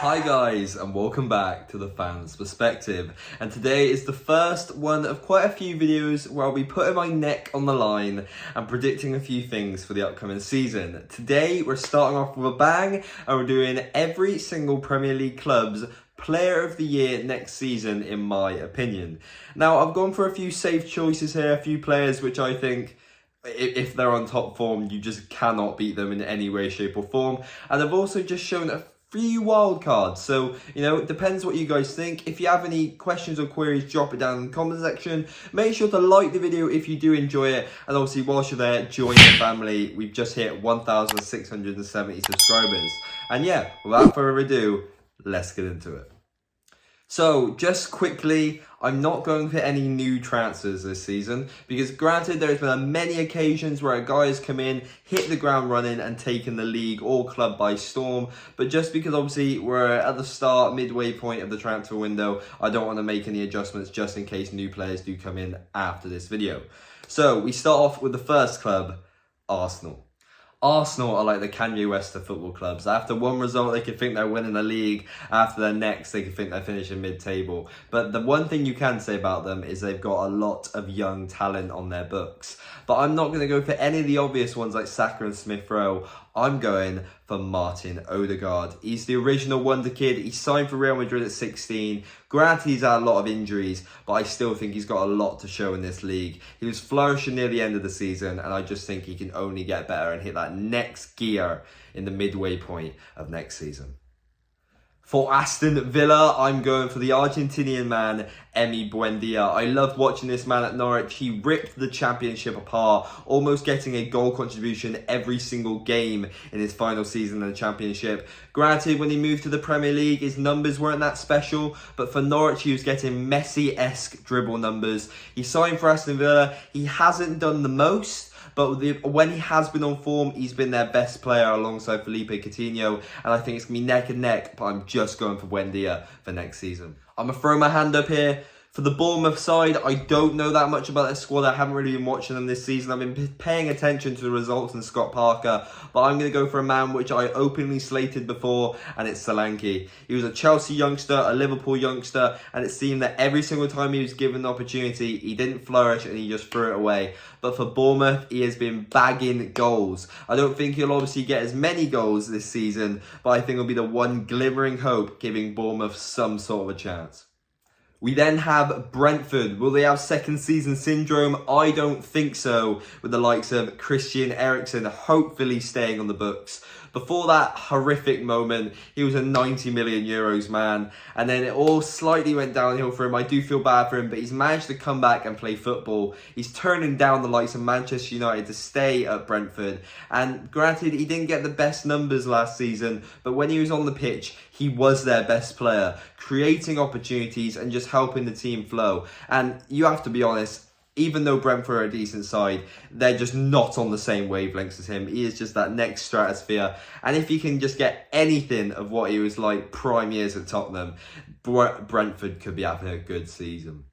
Hi guys, and welcome back to the Fans Perspective. And today is the first one of quite a few videos where I'll be putting my neck on the line and predicting a few things for the upcoming season. Today we're starting off with a bang and we're doing every single Premier League club's Player of the Year next season, in my opinion. Now, I've gone for a few safe choices here, a few players which I think, if they're on top form, you just cannot beat them in any way, shape or form. And I've also just shown a few wild cards. So, it depends what you guys think. If you have any questions or queries, drop it down in the comment section. Make sure to like the video if you do enjoy it. And obviously, whilst you're there, join the family. We've just hit 1,670 subscribers. And yeah, without further ado, let's get into it. So, just quickly, I'm not going for any new transfers this season because granted there's been many occasions where a guy has come in, hit the ground running and taken the league or club by storm, but just because obviously we're at the start, midway point of the transfer window, I don't want to make any adjustments just in case new players do come in after this video. So, we start off with the first club, Arsenal. Arsenal are like the Kanye West of football clubs. After one result, they could think they're winning the league. After the next, they could think they're finishing mid-table. But the one thing you can say about them is they've got a lot of young talent on their books. But I'm not going to go for any of the obvious ones like Saka and Smith Rowe. I'm going for Martin Odegaard. He's the original wonder kid. He signed for Real Madrid at 16. Granted, he's had a lot of injuries, but I still think he's got a lot to show in this league. He was flourishing near the end of the season, and I just think he can only get better and hit that next gear in the midway point of next season. For Aston Villa, I'm going for the Argentinian man, Emi Buendia. I loved watching this man at Norwich. He ripped the championship apart, almost getting a goal contribution every single game in his final season in the championship. Granted, when he moved to the Premier League, his numbers weren't that special, but for Norwich, he was getting Messi-esque dribble numbers. He signed for Aston Villa. He hasn't done the most, but when he has been on form, he's been their best player alongside Felipe Coutinho. And I think it's going to be neck and neck, but I'm just going for Buendia for next season. I'm going to throw my hand up here. For the Bournemouth side, I don't know that much about their squad. I haven't really been watching them this season. I've been paying attention to the results and Scott Parker. But I'm going to go for a man which I openly slated before, and it's Solanke. He was a Chelsea youngster, a Liverpool youngster, and it seemed that every single time he was given the opportunity, he didn't flourish and he just threw it away. But for Bournemouth, he has been bagging goals. I don't think he'll obviously get as many goals this season, but I think it'll be the one glimmering hope giving Bournemouth some sort of a chance. We then have Brentford. Will they have second season syndrome? I don't think so, with the likes of Christian Eriksen hopefully staying on the books. Before that horrific moment, he was a 90 million euros man, and then it all slightly went downhill for him. I do feel bad for him, but he's managed to come back and play football. He's turning down the likes of Manchester United to stay at Brentford, and granted, he didn't get the best numbers last season, but when he was on the pitch, he was their best player, creating opportunities and just helping the team flow. And you have to be honest, even though Brentford are a decent side, they're just not on the same wavelengths as him. He is just that next stratosphere. And if he can just get anything of what he was like prime years at Tottenham, Brentford could be having a good season.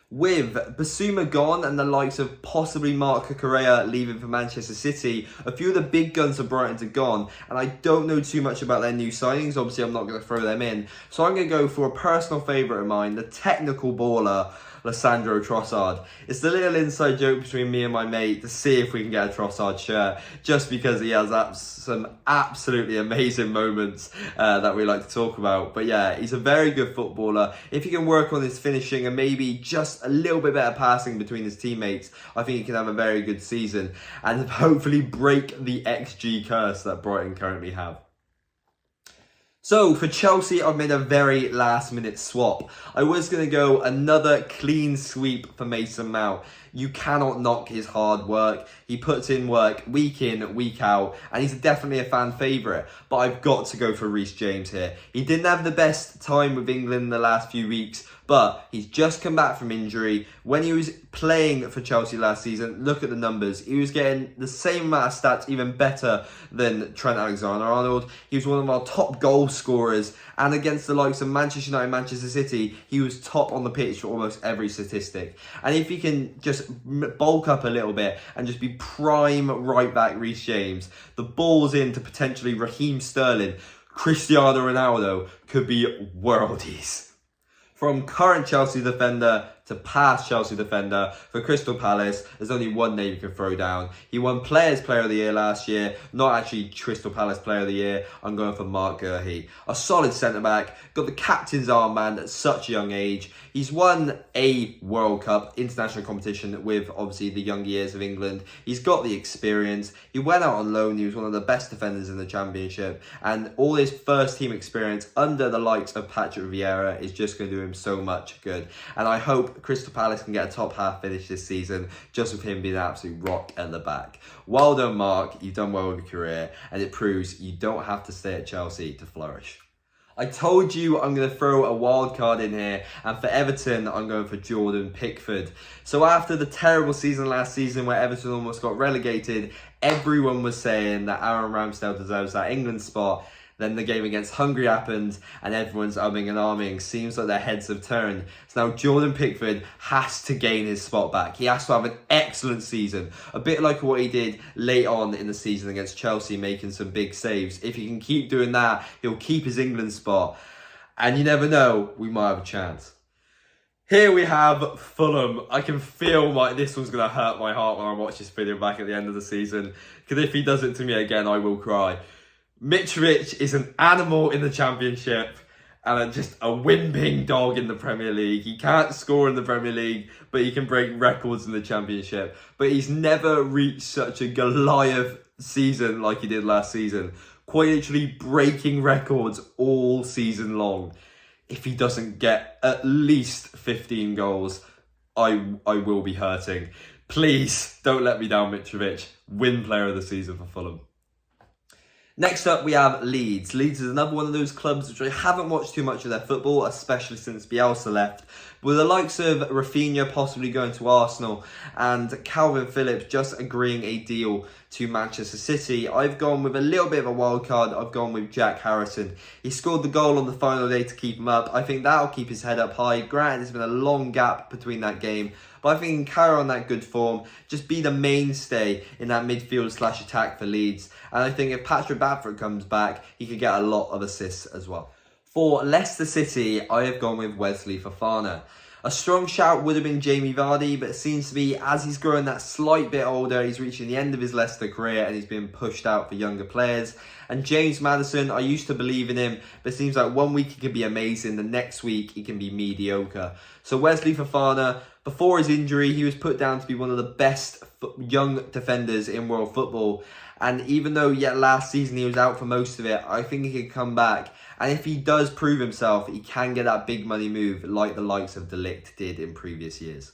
With Basuma gone and the likes of possibly Marc Cucurella leaving for Manchester City, a few of the big guns of Brighton are gone, and I don't know too much about their new signings. Obviously, I'm not going to throw them in. So I'm going to go for a personal favourite of mine, the technical baller, Lissandro Trossard. It's the little inside joke between me and my mate to see if we can get a Trossard shirt, just because he has some absolutely amazing moments that we like to talk about. But yeah, he's a very good footballer. If he can work on his finishing and maybe just a little bit better passing between his teammates, I think he can have a very good season and hopefully break the XG curse that Brighton currently have. So, for Chelsea, I've made a very last-minute swap. I was going to go another clean sweep for Mason Mount. You cannot knock his hard work. He puts in work week in, week out, and he's definitely a fan favourite. But I've got to go for Reece James here. He didn't have the best time with England in the last few weeks, but he's just come back from injury. When he was playing for Chelsea last season, look at the numbers. He was getting the same amount of stats, even better than Trent Alexander-Arnold. He was one of our top goal scorers, and against the likes of Manchester United, Manchester City, he was top on the pitch for almost every statistic. And if he can just bulk up a little bit and just be prime right back Reece James, the ball's in to potentially Raheem Sterling. Cristiano Ronaldo could be worldies. From current Chelsea defender to past Chelsea defender for Crystal Palace, there's only one name you can throw down. He won Players Player of the Year last year, not actually Crystal Palace Player of the Year. I'm going for Mark Gurhey. A solid centre-back, got the captain's armband at such a young age. He's won a World Cup international competition with obviously the young years of England. He's got the experience. He went out on loan. He was one of the best defenders in the Championship. And all his first team experience under the likes of Patrick Vieira is just going to do him so much good. And I hope Crystal Palace can get a top half finish this season, just with him being an absolute rock at the back. Well done, Mark. You've done well with your career, and it proves you don't have to stay at Chelsea to flourish. I told you I'm going to throw a wild card in here, and for Everton, I'm going for Jordan Pickford. So after the terrible season last season where Everton almost got relegated, everyone was saying that Aaron Ramsdale deserves that England spot. Then the game against Hungary happened and everyone's umming and ahhing. Seems like their heads have turned. So now Jordan Pickford has to gain his spot back. He has to have an excellent season. A bit like what he did late on in the season against Chelsea, making some big saves. If he can keep doing that, he'll keep his England spot. And you never know, we might have a chance. Here we have Fulham. I can feel this one's going to hurt my heart when I watch this video back at the end of the season. Because if he does it to me again, I will cry. Mitrovic is an animal in the Championship and just a whimpering dog in the Premier League. He can't score in the Premier League, but he can break records in the Championship. But he's never reached such a Goliath season like he did last season. Quite literally breaking records all season long. If he doesn't get at least 15 goals, I will be hurting. Please don't let me down, Mitrovic. Win Player of the Season for Fulham. Next up, we have Leeds. Leeds is another one of those clubs which I haven't watched too much of their football, especially since Bielsa left. With the likes of Rafinha possibly going to Arsenal and Calvin Phillips just agreeing a deal to Manchester City, I've gone with a little bit of a wild card. I've gone with Jack Harrison. He scored the goal on the final day to keep him up. I think that'll keep his head up high. Granted, there's been a long gap between that game, but I think he can carry on that good form, just be the mainstay in that midfield/attack for Leeds. And I think if Patrick Bamford comes back, he could get a lot of assists as well. For Leicester City, I have gone with Wesley Fofana. A strong shout would have been Jamie Vardy, but it seems to be as he's growing that slight bit older, he's reaching the end of his Leicester career and he's being pushed out for younger players. And James Maddison, I used to believe in him, but it seems like one week he can be amazing, the next week he can be mediocre. So Wesley Fofana, before his injury, he was put down to be one of the best young defenders in world football. And even though last season he was out for most of it, I think he could come back. And if he does prove himself, he can get that big money move like the likes of De Ligt did in previous years.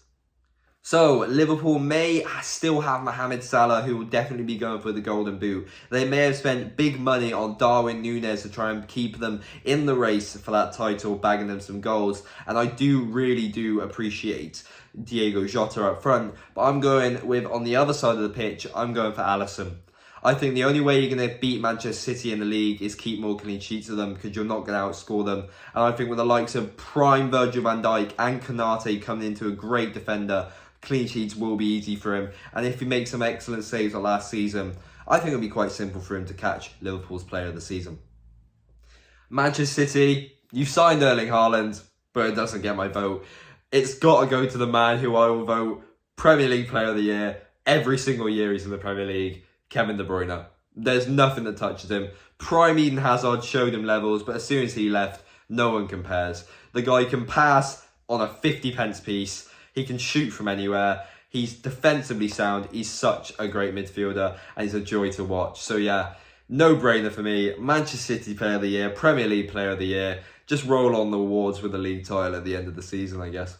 So, Liverpool may still have Mohamed Salah, who will definitely be going for the Golden Boot. They may have spent big money on Darwin Núñez to try and keep them in the race for that title, bagging them some goals. And I really do appreciate Diego Jota up front. But I'm going with, on the other side of the pitch, I'm going for Alisson. I think the only way you're going to beat Manchester City in the league is keep more clean sheets of them, because you're not going to outscore them. And I think with the likes of prime Virgil van Dijk and Konate coming into a great defender, clean sheets will be easy for him. And if he makes some excellent saves like last season, I think it'll be quite simple for him to catch Liverpool's Player of the Season. Manchester City, you've signed Erling Haaland, but it doesn't get my vote. It's got to go to the man who I will vote Premier League Player of the Year every single year he's in the Premier League. Kevin De Bruyne. There's nothing that touches him. Prime Eden Hazard showed him levels, but as soon as he left, no one compares. The guy can pass on a 50p piece. He can shoot from anywhere. He's defensively sound. He's such a great midfielder, and he's a joy to watch. So no brainer for me. Manchester City Player of the Year, Premier League Player of the Year. Just roll on the awards with the league title at the end of the season, I guess.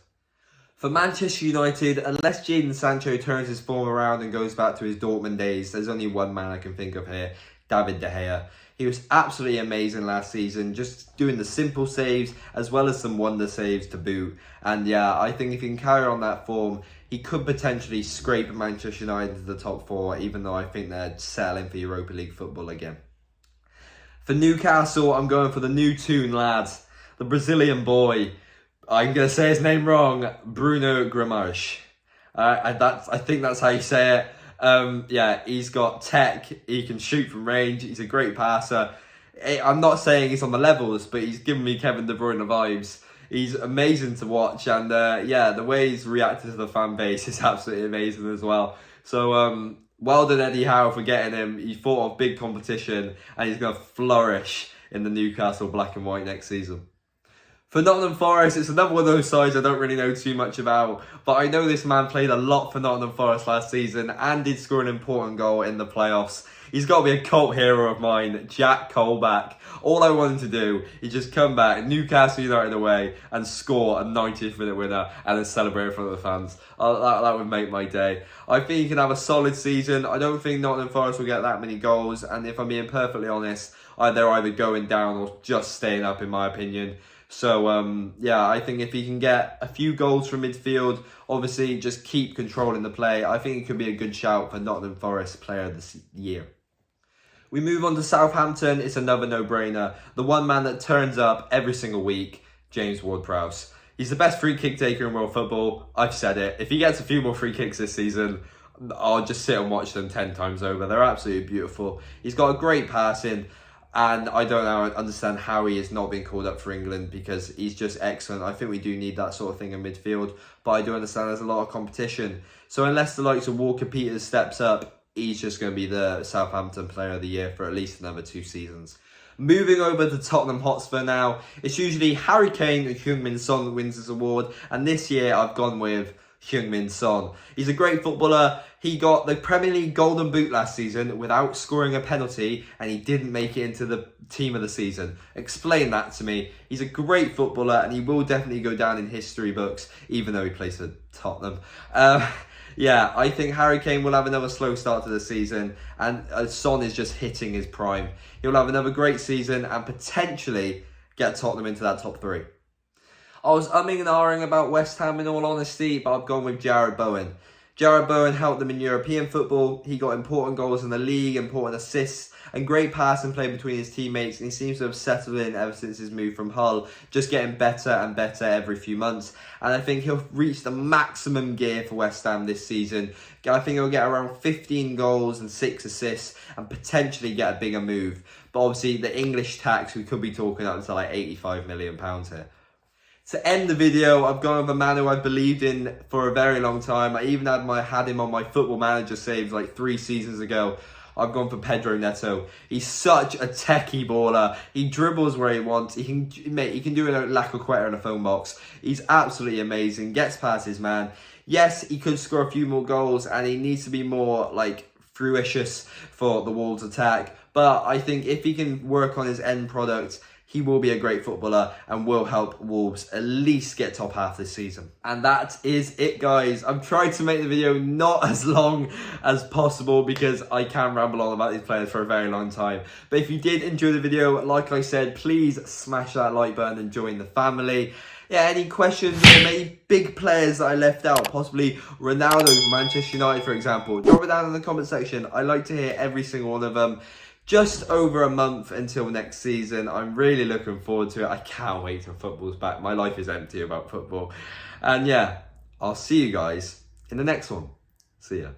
For Manchester United, unless Jadon Sancho turns his form around and goes back to his Dortmund days, there's only one man I can think of here, David De Gea. He was absolutely amazing last season, just doing the simple saves as well as some wonder saves to boot. And I think if he can carry on that form, he could potentially scrape Manchester United into the top four, even though I think they're settling for Europa League football again. For Newcastle, I'm going for the new tune lad, the Brazilian boy. I'm going to say his name wrong, Bruno Guimarães. I think that's how you say it. He's got tech, he can shoot from range, he's a great passer. I'm not saying he's on the levels, but he's giving me Kevin De Bruyne vibes. He's amazing to watch, and yeah, the way he's reacted to the fan base is absolutely amazing as well. So well done Eddie Howe for getting him. He fought off big competition, and he's going to flourish in the Newcastle black and white next season. For Nottingham Forest, it's another one of those sides I don't really know too much about, but I know this man played a lot for Nottingham Forest last season and did score an important goal in the playoffs. He's got to be a cult hero of mine, Jack Colback. All I want him to do is just come back, Newcastle United away, and score a 90th minute winner and then celebrate in front of the fans. That would make my day. I think he can have a solid season. I don't think Nottingham Forest will get that many goals, and if I'm being perfectly honest, they're either going down or just staying up in my opinion. So, yeah, I think if he can get a few goals from midfield, obviously just keep controlling the play, I think it could be a good shout for Nottingham Forest Player of the Year. We move on to Southampton. It's another no-brainer. The one man that turns up every single week, James Ward-Prowse. He's the best free kick taker in world football. I've said it. If he gets a few more free kicks this season, I'll just sit and watch them 10 times over. They're absolutely beautiful. He's got a great passing. And I don't understand how he has not been called up for England, because he's just excellent. I think we do need that sort of thing in midfield, but I do understand there's a lot of competition. So unless the likes of Walker Peters steps up, he's just going to be the Southampton Player of the Year for at least another 2 seasons. Moving over to Tottenham Hotspur now, it's usually Harry Kane and Heung-min Son that wins this award, and this year I've gone with Heung-min Son. He's a great footballer. He got the Premier League Golden Boot last season without scoring a penalty, and he didn't make it into the team of the season. Explain that to me. He's a great footballer, and he will definitely go down in history books, even though he plays for Tottenham. Yeah, I think Harry Kane will have another slow start to the season, and Son is just hitting his prime. He'll have another great season and potentially get Tottenham into that top 3. I was umming and ahhing about West Ham in all honesty, but I've gone with Jarrod Bowen. Jarrod Bowen helped them in European football. He got important goals in the league, important assists, and great pass and play between his teammates. And he seems to have settled in ever since his move from Hull, just getting better and better every few months. And I think he'll reach the maximum gear for West Ham this season. I think he'll get around 15 goals and 6 assists and potentially get a bigger move. But obviously, the English tax, we could be talking up to like £85 million here. To end the video, I've gone with a man who I've believed in for a very long time. I even had him on my Football Manager saves like 3 seasons ago. I've gone for Pedro Neto. He's such a techie baller. He dribbles where he wants. He can do a Lacaqueta in a phone box. He's absolutely amazing. Gets past his man. Yes, he could score a few more goals, and he needs to be more like fruitious for the Wolves attack. But I think if he can work on his end product, he will be a great footballer and will help Wolves at least get top half this season. And that is it, guys. I've tried to make the video not as long as possible because I can ramble on about these players for a very long time. But if you did enjoy the video, like I said, please smash that like button and join the family. Yeah, any questions or maybe big players that I left out, possibly Ronaldo from Manchester United, for example, drop it down in the comment section. I like to hear every single one of them. Just over a month until next season. I'm really looking forward to it. I can't wait till football's back. My life is empty about football. And yeah, I'll see you guys in the next one. See ya.